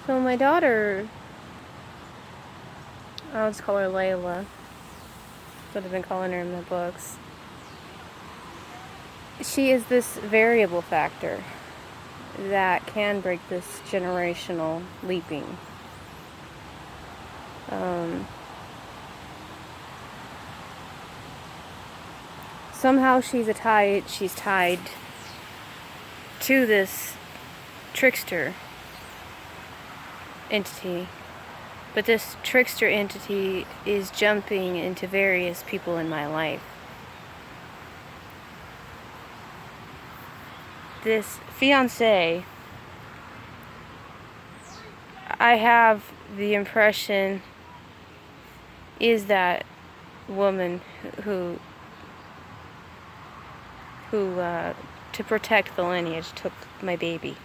So my daughter, I'll just call her Layla. That's what I've been calling her in the books. She is this variable factor that can break this generational leaping. Somehow she's tied to this trickster entity. But this trickster entity is jumping into various people in my life. This fiancé, I have the impression, is that woman who to protect the lineage, took my baby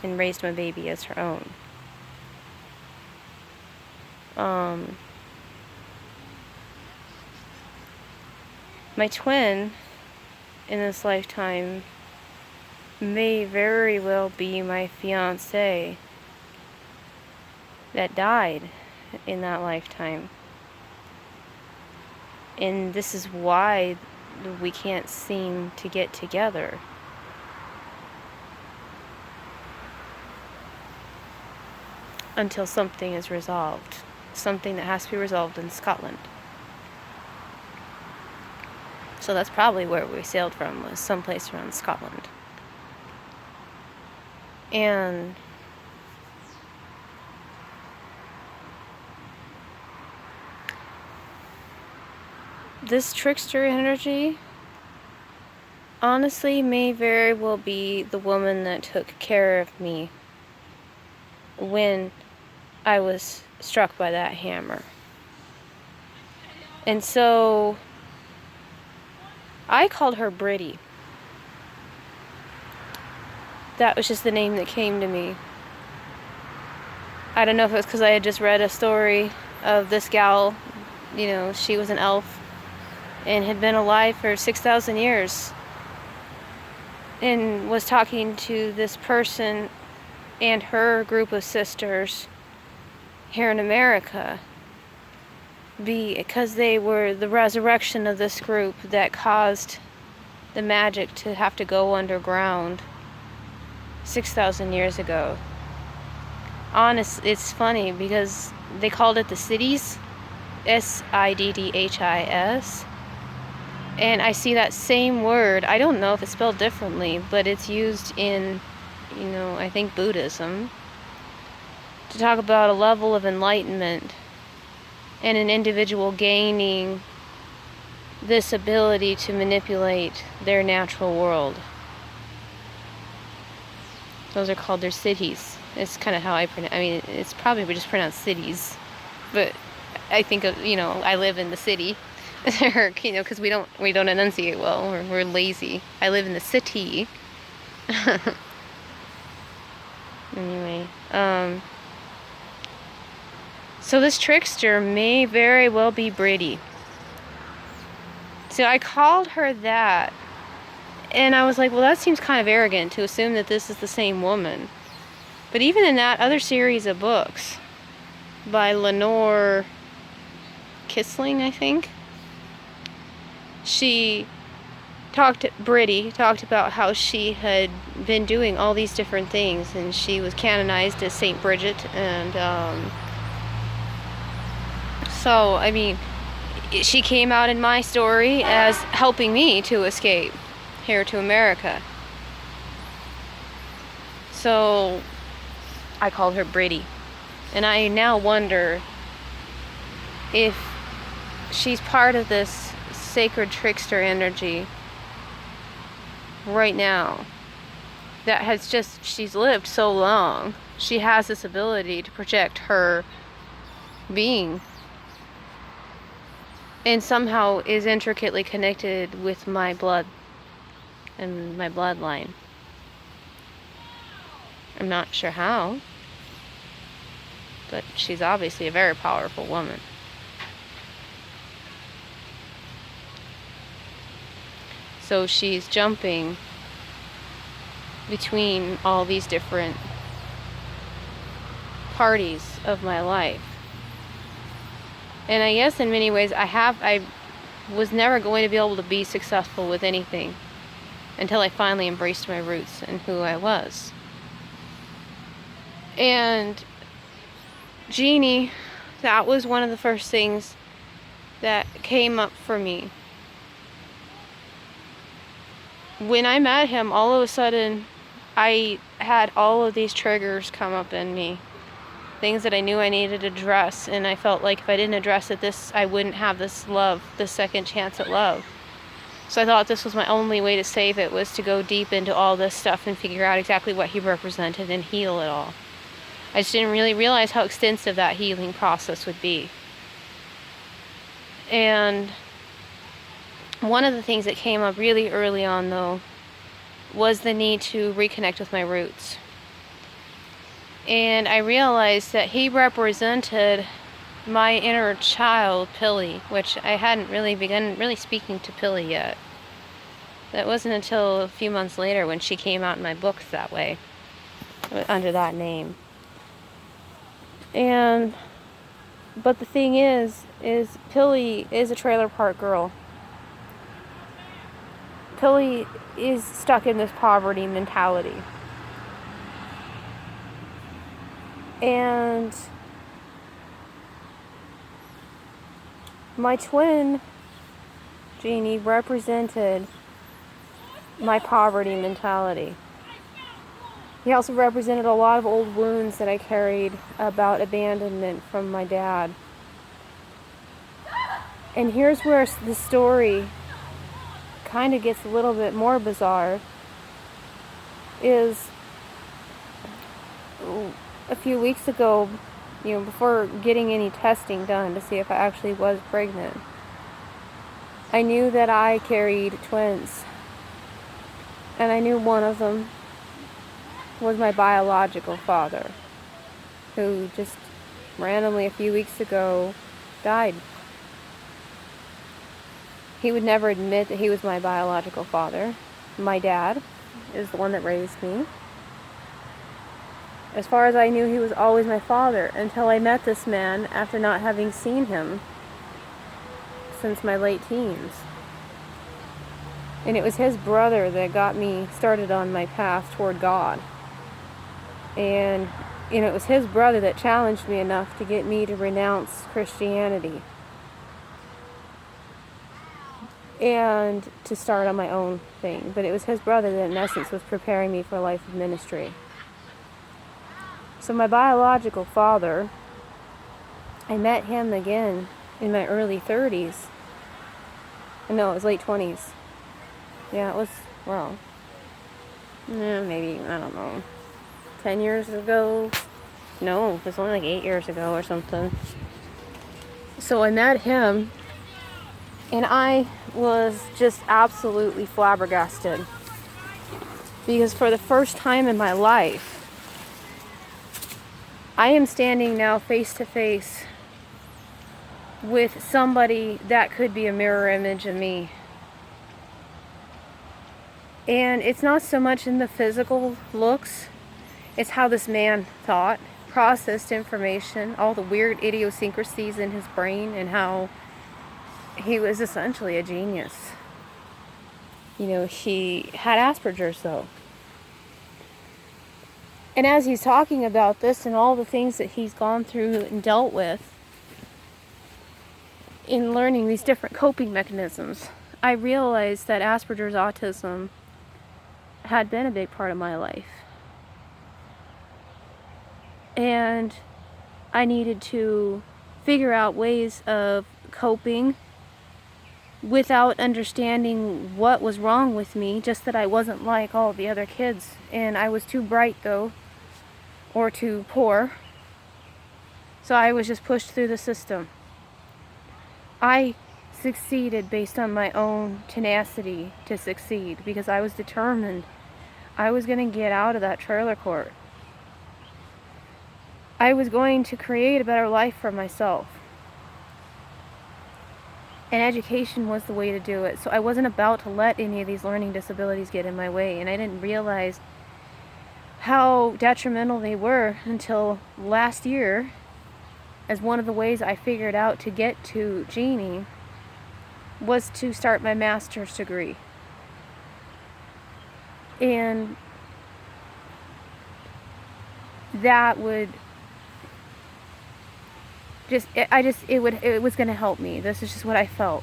and raised my baby as her own. My twin in this lifetime may very well be my fiancé that died in that lifetime. And this is why we can't seem to get together. Until something is resolved. Something that has to be resolved in Scotland. So that's probably where we sailed from, was someplace around Scotland. And this trickster energy honestly may very well be the woman that took care of me when I was struck by that hammer. And so I called her Britty. That was just the name that came to me. I don't know if it was because I had just read a story of this gal, she was an elf and had been alive for 6,000 years and was talking to this person and her group of sisters here in America, because they were the resurrection of this group that caused the magic to have to go underground 6,000 years ago. It's funny because they called it the Siddhis, Siddhis, and I see that same word. I don't know if it's spelled differently, but it's used in, I think Buddhism, to talk about a level of enlightenment and an individual gaining this ability to manipulate their natural world. Those are called their Siddhis. It's kind of how I pronounce. I mean, it's probably just pronounced cities, but I think of, I live in the city, because we don't enunciate well. We're lazy. I live in the city. Anyway, so this trickster may very well be Britty. So I called her that, and I was like, well, that seems kind of arrogant to assume that this is the same woman. But even in that other series of books by Lenore Kisling, I think, Britty talked about how she had been doing all these different things, and she was canonized as Saint Bridget, and so, I mean, she came out in my story as helping me to escape here to America. So I called her Britty. And I now wonder if she's part of this sacred trickster energy right now that she's lived so long. She has this ability to project her being and somehow is intricately connected with my blood and my bloodline. I'm not sure how, but she's obviously a very powerful woman. So she's jumping between all these different parties of my life. And I guess in many ways I was never going to be able to be successful with anything until I finally embraced my roots and who I was. And Jeannie, that was one of the first things that came up for me. When I met him, all of a sudden, I had all of these triggers come up in me. Things that I knew I needed to address, and I felt like if I didn't address it, I wouldn't have this love, this second chance at love. So I thought this was my only way to save it, was to go deep into all this stuff and figure out exactly what he represented and heal it all. I just didn't really realize how extensive that healing process would be. And one of the things that came up really early on, though, was the need to reconnect with my roots. And I realized that he represented my inner child, Pilly, which I hadn't really begun really speaking to Pilly yet. That wasn't until a few months later when she came out in my books that way, under that name. But the thing is Pilly is a trailer park girl. Pilly is stuck in this poverty mentality. And my twin, Jeannie, represented my poverty mentality. He also represented a lot of old wounds that I carried about abandonment from my dad. And here's where the story kind of gets a little bit more bizarre. Is a few weeks ago, before getting any testing done to see if I actually was pregnant, I knew that I carried twins. And I knew one of them was my biological father, who just randomly a few weeks ago died. He would never admit that he was my biological father. My dad is the one that raised me. As far as I knew, he was always my father until I met this man after not having seen him since my late teens. And it was his brother that got me started on my path toward God. And, it was his brother that challenged me enough to get me to renounce Christianity and to start on my own thing. But it was his brother that, in essence, was preparing me for a life of ministry. So my biological father, I met him again in my early 30s. No, it was late 20s. Yeah, it was, maybe, I don't know, 10 years ago. No, it was only like 8 years ago or something. So I met him, and I was just absolutely flabbergasted. Because for the first time in my life, I am standing now face to face with somebody that could be a mirror image of me. And it's not so much in the physical looks, it's how this man thought, processed information, all the weird idiosyncrasies in his brain, and how he was essentially a genius. He had Asperger's, though. And as he's talking about this and all the things that he's gone through and dealt with in learning these different coping mechanisms, I realized that Asperger's autism had been a big part of my life. And I needed to figure out ways of coping without understanding what was wrong with me, just that I wasn't like all the other kids. And I was too bright, though, or too poor. So I was just pushed through the system. I succeeded based on my own tenacity to succeed, because I was determined I was going to get out of that trailer court. I was going to create a better life for myself. And education was the way to do it. So I wasn't about to let any of these learning disabilities get in my way. And I didn't realize how detrimental they were until last year, as one of the ways I figured out to get to Jeannie was to start my master's degree. And that would it was going to help me. This is just what I felt.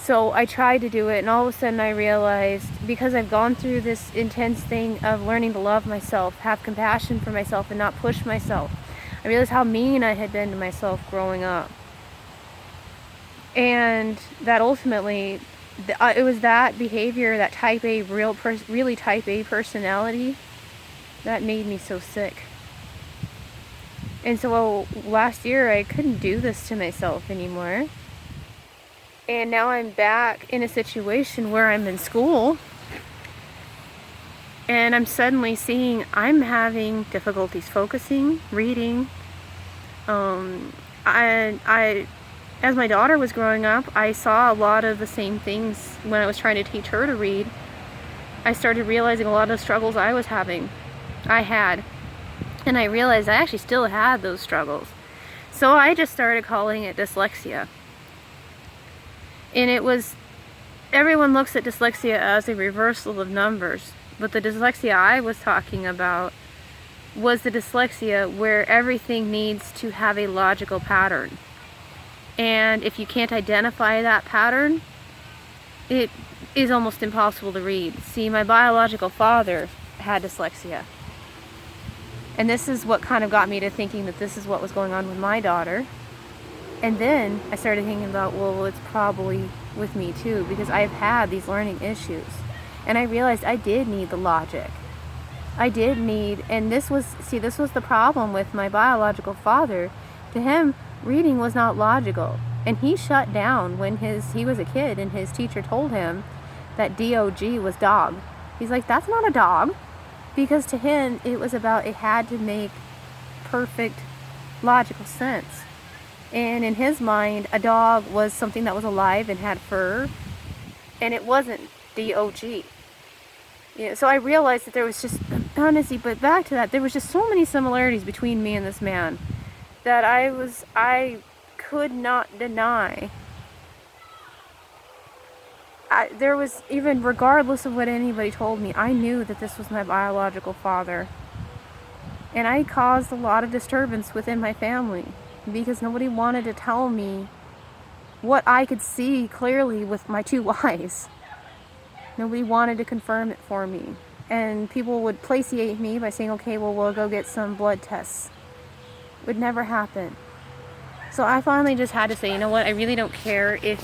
So I tried to do it, and all of a sudden I realized, because I've gone through this intense thing of learning to love myself, have compassion for myself, and not push myself, I realized how mean I had been to myself growing up. And that ultimately, it was that behavior, that type A, really type A personality, that made me so sick. And so last year I couldn't do this to myself anymore. And now I'm back in a situation where I'm in school, and I'm suddenly seeing I'm having difficulties focusing, reading. As my daughter was growing up, I saw a lot of the same things when I was trying to teach her to read. I started realizing a lot of the struggles I had. And I realized I actually still had those struggles. So I just started calling it dyslexia. And everyone looks at dyslexia as a reversal of numbers, but the dyslexia I was talking about was the dyslexia where everything needs to have a logical pattern. And if you can't identify that pattern, it is almost impossible to read. See, my biological father had dyslexia. And this is what kind of got me to thinking that this is what was going on with my daughter. And then I started thinking about, well, it's probably with me too, because I've had these learning issues. And I realized I did need the logic. And this was the problem with my biological father. To him, reading was not logical. And he shut down when he was a kid and his teacher told him that DOG was dog. He's like, that's not a dog. Because to him, it had to make perfect logical sense. And in his mind, a dog was something that was alive and had fur, and it wasn't DOG. So I realized that there was just, honestly, but back to that, there was just so many similarities between me and this man that I could not deny. There was, even regardless of what anybody told me, I knew that this was my biological father. And I caused a lot of disturbance within my family, because nobody wanted to tell me what I could see clearly with my two eyes. Nobody wanted to confirm it for me. And people would placiate me by saying, okay, well, we'll go get some blood tests. It would never happen. So I finally just had to say, you know what, I really don't care if